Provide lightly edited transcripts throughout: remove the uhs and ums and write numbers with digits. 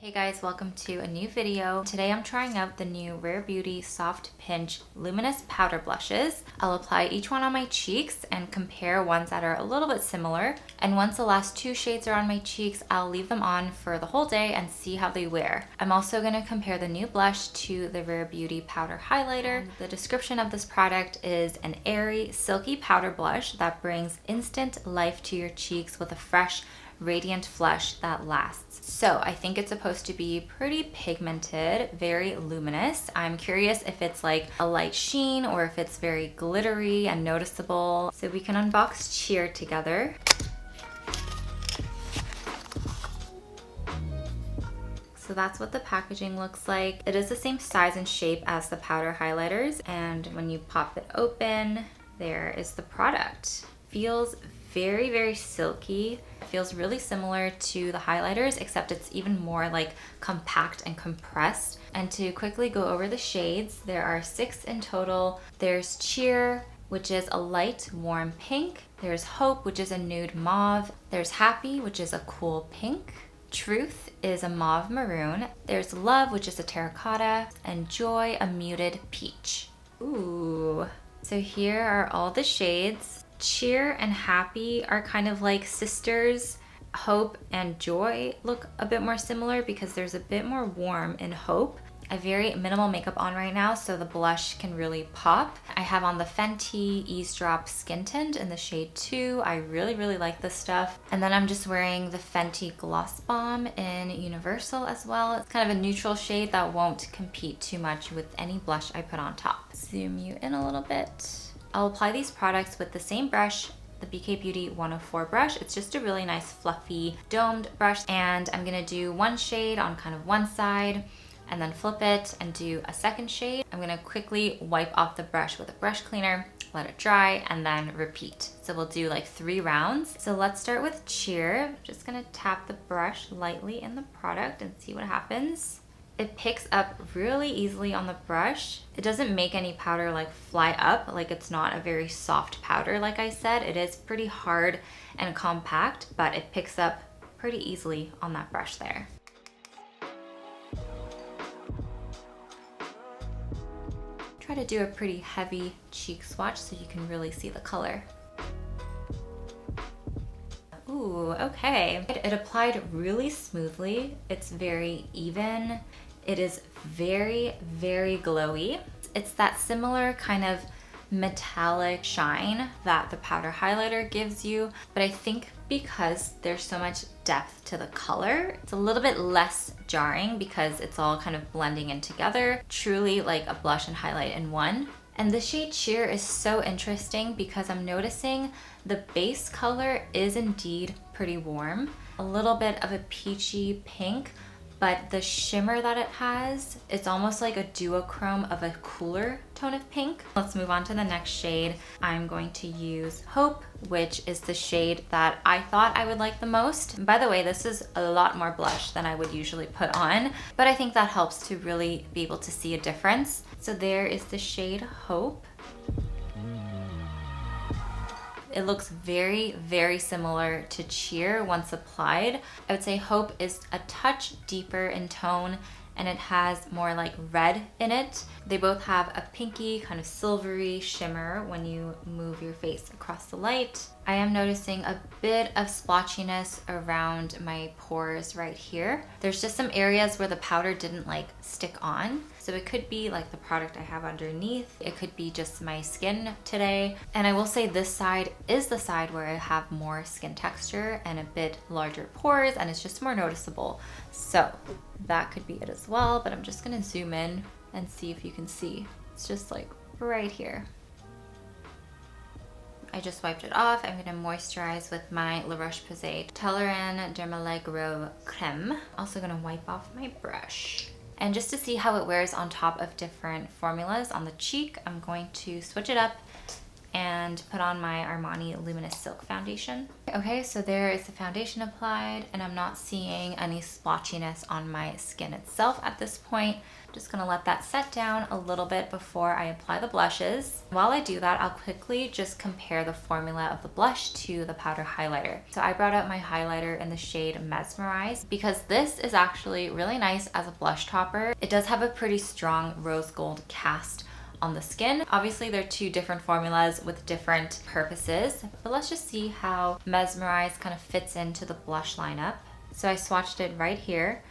Hey guys, welcome to a new video. Today I'm trying out the new Rare Beauty Soft Pinch Luminous Powder Blushes. I'll apply each one on my cheeks and compare ones that are a little bit similar. And once the last two shades are on my cheeks, I'll leave them on for the whole day and see how they wear. I'm also going to compare the new blush to the Rare Beauty Powder Highlighter. The description of this product is an airy, silky powder blush that brings instant life to your cheeks with a fresh, radiant flush that lasts. So I think it's supposed to be pretty pigmented, very luminous. I'm curious if it's like a light sheen or if it's very glittery and noticeable. So we can unbox Cheer together. So that's what the packaging looks like. It is the same size and shape as the powder highlighters, and when you pop it open, there is the product. Feels very, very silky. It feels really similar to the highlighters, except it's even more like compact and compressed. And to quickly go over the shades, there are 6 in total. There's Cheer, which is a light warm pink. There's Hope, which is a nude mauve. There's Happy, which is a cool pink. Truth is a mauve maroon. There's Love, which is a terracotta. And Joy, a muted peach. Ooh. So here are all the shades. Cheer and Happy are kind of like sisters. Hope and Joy look a bit more similar because there's a bit more warm in Hope. I have very minimal makeup on right now, so the blush can really pop. I have on the Fenty Eavesdrop Skin Tint in the shade 2. I really, really like this stuff. And then I'm just wearing the Fenty Gloss Bomb in Universal as well. It's kind of a neutral shade that won't compete too much with any blush I put on top. Zoom you in a little bit. I'll apply these products with the same brush, the BK Beauty 104 brush. It's just a really nice fluffy domed brush, and I'm gonna do one shade on kind of one side and then flip it and do a second shade. I'm gonna quickly wipe off the brush with a brush cleaner, let it dry, and then repeat. So we'll do like 3 rounds. So let's start with Cheer. I'm just gonna tap the brush lightly in the product and see what happens. It picks up really easily on the brush. It doesn't make any powder like fly up, like it's not a very soft powder like I said. It is pretty hard and compact, but it picks up pretty easily on that brush there. Try to do a pretty heavy cheek swatch so you can really see the color. Ooh, okay. It applied really smoothly. It's very even. It is very, very glowy. It's that similar kind of metallic shine that the powder highlighter gives you, but I think because there's so much depth to the color, it's a little bit less jarring because it's all kind of blending in together. Truly like a blush and highlight in one. And the shade Cheer is so interesting because I'm noticing the base color is indeed pretty warm. A little bit of a peachy pink, but the shimmer that it has, it's almost like a duochrome of a cooler tone of pink. Let's move on to the next shade. I'm going to use Hope, which is the shade that I thought I would like the most. And by the way, this is a lot more blush than I would usually put on, but I think that helps to really be able to see a difference. So there is the shade Hope. It looks very, very similar to Cheer once applied. I would say Hope is a touch deeper in tone and it has more like red in it. They both have a pinky kind of silvery shimmer when you move your face across the light. I am noticing a bit of splotchiness around my pores right here. There's just some areas where the powder didn't like stick on. So it could be like the product I have underneath. It could be just my skin today. And I will say this side is the side where I have more skin texture and a bit larger pores, and it's just more noticeable. So that could be it as well, but I'm just gonna zoom in and see if you can see. It's just like right here. I just wiped it off. I'm gonna moisturize with my La Roche-Posay Tolérane Dermalegro Creme. Also gonna wipe off my brush. And just to see how it wears on top of different formulas on the cheek, I'm going to switch it up and put on my Armani Luminous Silk Foundation. Okay, so there is the foundation applied, and I'm not seeing any splotchiness on my skin itself at this point. Just gonna let that set down a little bit before I apply the blushes. While I do that, I'll quickly just compare the formula of the blush to the powder highlighter. So I brought out my highlighter in the shade Mesmerize because this is actually really nice as a blush topper. It does have a pretty strong rose gold cast on the skin. Obviously, they're two different formulas with different purposes, but let's just see how Mesmerize kind of fits into the blush lineup. So I swatched it right here.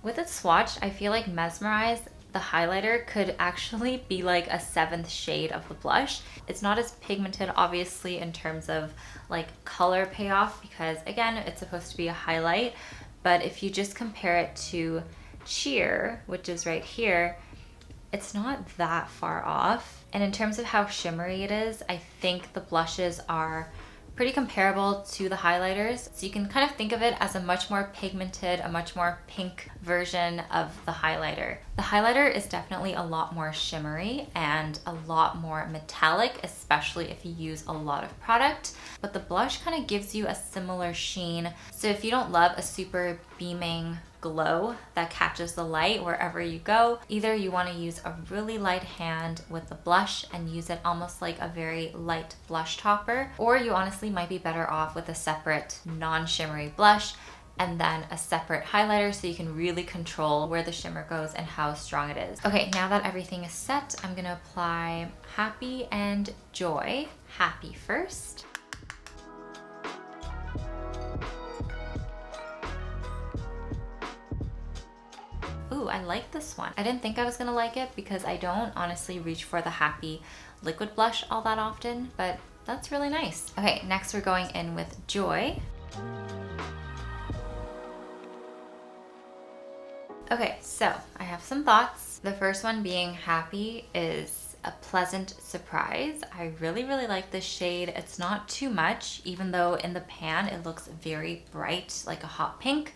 With it swatched, I feel like Mesmerize, the highlighter, could actually be like a 7th shade of the blush. It's not as pigmented, obviously, in terms of like color payoff, because again, it's supposed to be a highlight. But if you just compare it to Cheer, which is right here, it's not that far off. And in terms of how shimmery it is, I think the blushes are pretty comparable to the highlighters. So you can kind of think of it as a much more pigmented, a much more pink version of the highlighter. The highlighter is definitely a lot more shimmery and a lot more metallic, especially if you use a lot of product. But the blush kind of gives you a similar sheen. So if you don't love a super beaming glow that catches the light wherever you go, either you want to use a really light hand with the blush and use it almost like a very light blush topper, or you honestly might be better off with a separate non-shimmery blush and then a separate highlighter so you can really control where the shimmer goes and how strong it is. Okay, now that everything is set, I'm gonna apply Happy and Joy. Happy first. Ooh, I like this one. I didn't think I was gonna like it because I don't honestly reach for the Happy liquid blush all that often, but that's really nice. Okay, next we're going in with Joy. Okay, so I have some thoughts. The first one being Happy is a pleasant surprise. I really, really like this shade. It's not too much, even though in the pan it looks very bright, like a hot pink.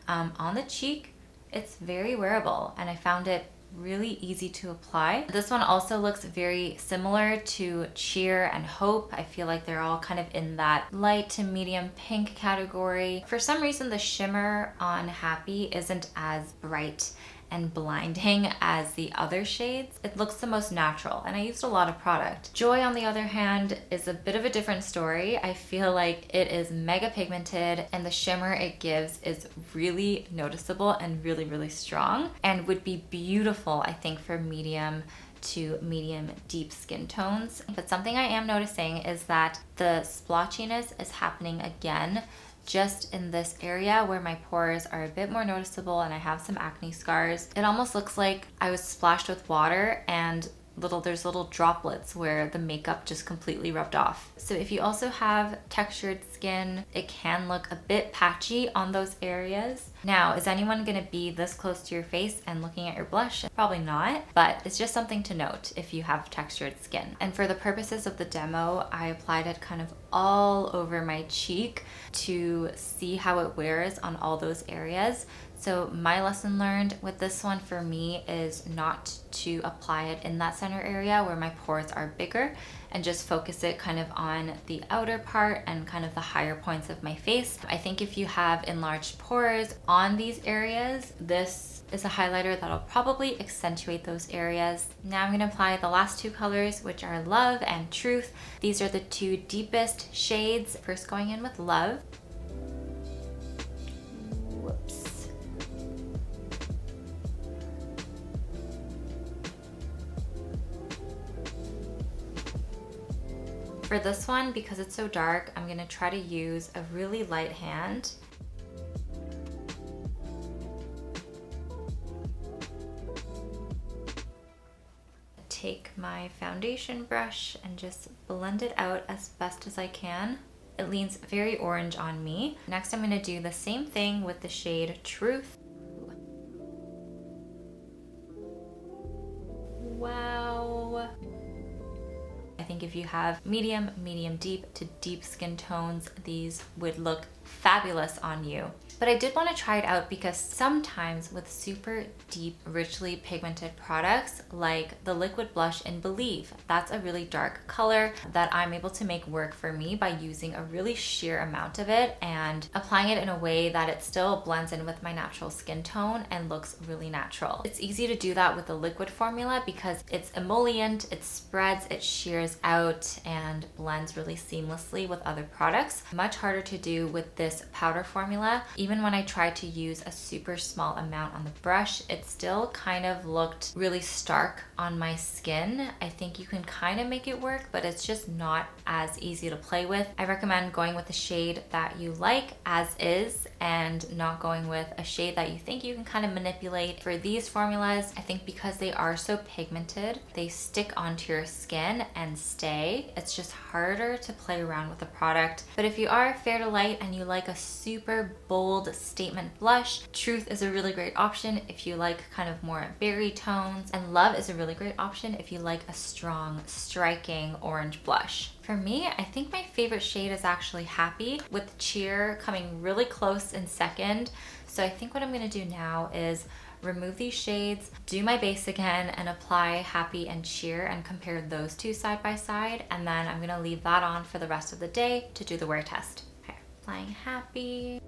On the cheek, it's very wearable, and I found it really easy to apply. This one also looks very similar to Cheer and Hope. I feel like they're all kind of in that light to medium pink category. For some reason, the shimmer on Happy isn't as bright and blinding as the other shades. It looks the most natural, and I used a lot of product. Joy, on the other hand, is a bit of a different story. I feel like it is mega pigmented, and the shimmer it gives is really noticeable and really, really strong, and would be beautiful, I think, for medium to medium deep skin tones. But something I am noticing is that the splotchiness is happening again just in this area where my pores are a bit more noticeable and I have some acne scars. It almost looks like I was splashed with water and there's little droplets where the makeup just completely rubbed off. So if you also have textured skin, it can look a bit patchy on those areas. Now, is anyone gonna be this close to your face and looking at your blush? Probably not, but it's just something to note if you have textured skin. And for the purposes of the demo, I applied it kind of all over my cheek to see how it wears on all those areas. So my lesson learned with this one for me is not to apply it in that center area where my pores are bigger, and just focus it kind of on the outer part and kind of the higher points of my face. I think if you have enlarged pores on these areas, this is a highlighter that'll probably accentuate those areas. Now I'm gonna apply the last two colors, which are Love and Truth. These are the two deepest shades. First going in with Love. Whoops. For this one, because it's so dark, I'm gonna try to use a really light hand. Take my foundation brush and just blend it out as best as I can. It leans very orange on me. Next, I'm gonna do the same thing with the shade Truth. Wow. I think if you have medium deep to deep skin tones, these would look fabulous on you. But I did want to try it out because sometimes with super deep, richly pigmented products, like the liquid blush in Believe, that's a really dark color that I'm able to make work for me by using a really sheer amount of it and applying it in a way that it still blends in with my natural skin tone and looks really natural. It's easy to do that with the liquid formula because it's emollient, it spreads, it shears out and blends really seamlessly with other products. Much harder to do with this powder formula. Even when I tried to use a super small amount on the brush, it still kind of looked really stark on my skin. I think you can kind of make it work, but it's just not as easy to play with. I recommend going with a shade that you like as is and not going with a shade that you think you can kind of manipulate. For these formulas, I think because they are so pigmented, they stick onto your skin and stay. It's just harder to play around with the product. But if you are fair to light and you like a super bold statement blush, Truth is a really great option if you like kind of more berry tones, and Love is a really great option if you like a strong, striking orange blush. For me, I think my favorite shade is actually Happy, with Cheer coming really close in second. So I think what I'm gonna do now is remove these shades, do my base again, and apply Happy and Cheer and compare those two side by side. And then I'm gonna leave that on for the rest of the day to do the wear test. Okay, applying Happy.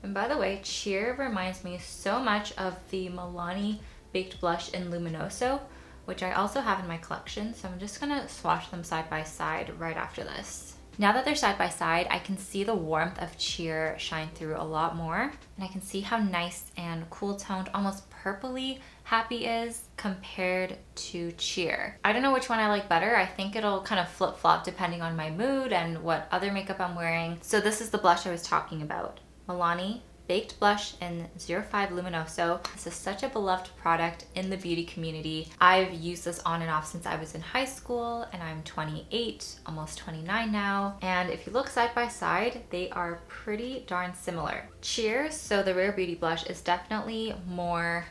And by the way, Cheer reminds me so much of the Milani Baked Blush in Luminoso, which I also have in my collection. So I'm just gonna swatch them side by side right after this. Now that they're side by side, I can see the warmth of Cheer shine through a lot more. And I can see how nice and cool toned, almost purpley Happy is compared to Cheer. I don't know which one I like better. I think it'll kind of flip flop depending on my mood and what other makeup I'm wearing. So this is the blush I was talking about. Milani Baked Blush in 05 Luminoso. This is such a beloved product in the beauty community. I've used this on and off since I was in high school, and I'm 28, almost 29 now. And if you look side by side, they are pretty darn similar. Cheers, so the Rare Beauty blush, is definitely more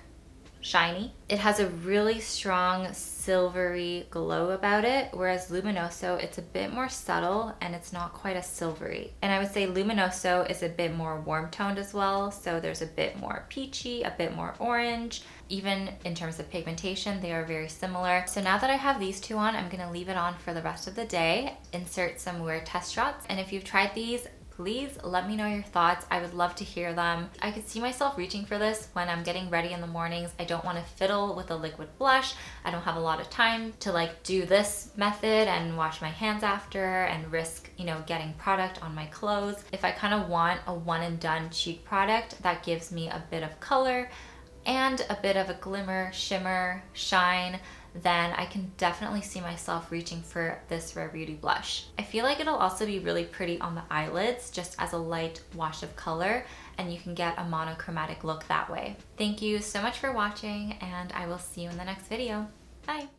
shiny. It has a really strong silvery glow about it, whereas Luminoso, it's a bit more subtle and it's not quite as silvery. And I would say Luminoso is a bit more warm toned as well, so there's a bit more peachy, a bit more orange. Even in terms of pigmentation, they are very similar. So now that I have these two on, I'm gonna leave it on for the rest of the day, insert some wear test shots. And if you've tried these, please let me know your thoughts. I would love to hear them. I could see myself reaching for this when I'm getting ready in the mornings. I don't want to fiddle with a liquid blush. I don't have a lot of time to like do this method and wash my hands after and risk, you know, getting product on my clothes. If I kind of want a one and done cheek product that gives me a bit of color and a bit of a glimmer, shimmer, shine, then I can definitely see myself reaching for this Rare Beauty blush. I feel like it'll also be really pretty on the eyelids, just as a light wash of color, and you can get a monochromatic look that way. Thank you so much for watching, and I will see you in the next video. Bye!